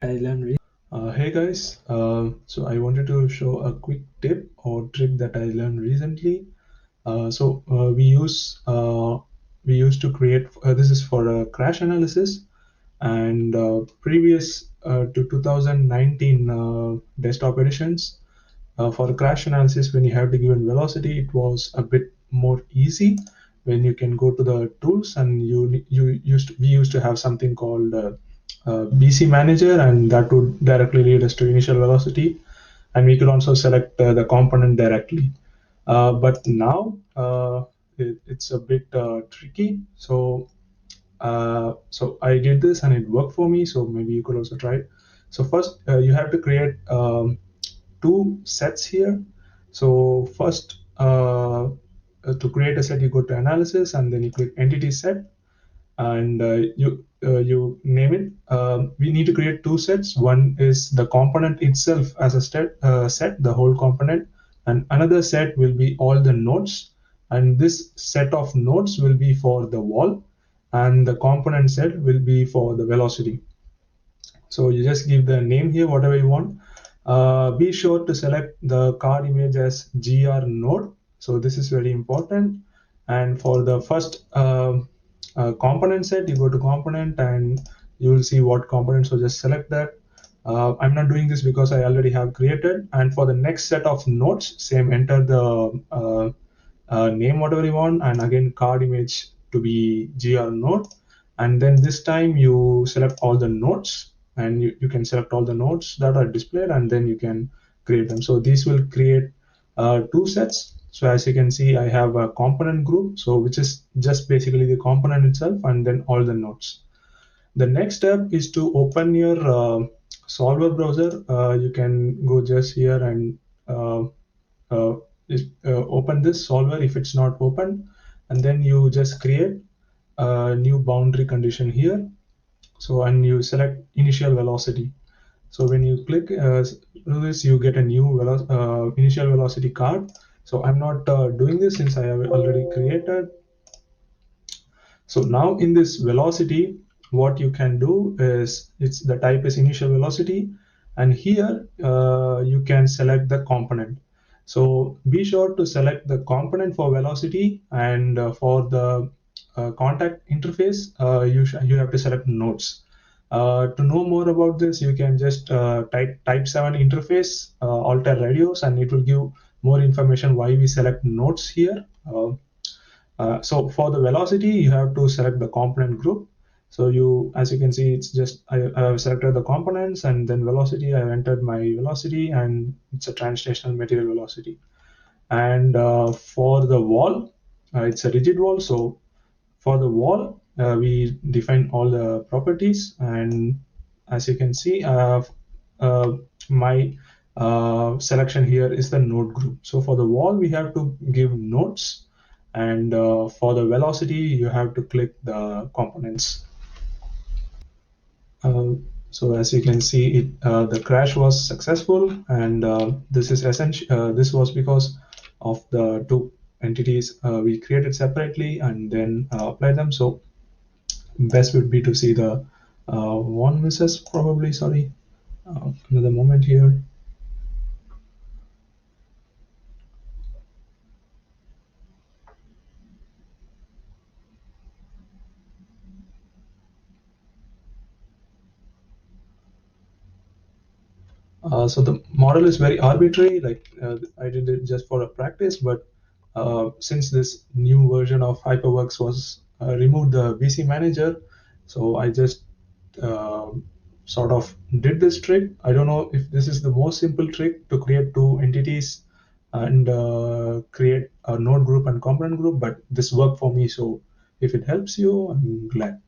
Hey guys, so I wanted to show a quick tip or trick that I learned recently. We used to create. This is for a crash analysis, and previous to 2019 desktop editions for a crash analysis, when you have to give in velocity, it was a bit more easy when you can go to the tools and we used to have something called BC Manager, and that would directly lead us to initial velocity, and we could also select the component directly. But now it's a bit tricky. So I did this and it worked for me. So maybe you could also try it. So first, you have to create two sets here. So first, to create a set, you go to analysis and then you click entity set, and you name it. We need to create two sets. One is the component itself as a set, the whole component, and another set will be all the nodes. And this set of nodes will be for the wall, and the component set will be for the velocity. So you just give the name here, whatever you want. Be sure to select the card image as GR node. So this is very important. And for the first component set, you go to component and you will see what component. So just select that. I'm not doing this because I already have created. And for the next set of nodes, same, enter the name, whatever you want, and again card image to be GR node. And then this time you select all the nodes, and you can select all the nodes that are displayed, and then you can create them. So these will create two sets. So as you can see, I have a component group, so which is just basically the component itself, and then all the nodes. The next step is to open your solver browser. You can go just here and uh, uh, open this solver if it's not open, and then you just create a new boundary condition here. So and you select initial velocity. So when you click do this, you get a new initial velocity card. So I'm not doing this since I have already created. So now in this velocity, what you can do is, it's the type is initial velocity, and here you can select the component. So be sure to select the component for velocity, and for the contact interface, you have to select nodes. To know more about this, you can just type 7 interface alter radios, and it will give more information why we select nodes here. So for the velocity, you have to select the component group. So as you can see, it's just I have selected the components, and then velocity. I've entered my velocity, and it's a translational material velocity. And for the wall, it's a rigid wall. So for the wall, we define all the properties, and as you can see, my selection here is the node group. So for the wall, we have to give nodes, and for the velocity, you have to click the components. So as you can see, the crash was successful, and this is essential. This was because of the two entities we created separately and then apply them. So best would be to see the one misses probably. Sorry, another moment here. So the model is very arbitrary. Like I did it just for a practice, but since this new version of HyperWorks was removed the VC manager, so I just uh, sort of did this trick. I don't know if this is the most simple trick to create two entities and create a node group and component group, but this worked for me. So if it helps you, I'm glad.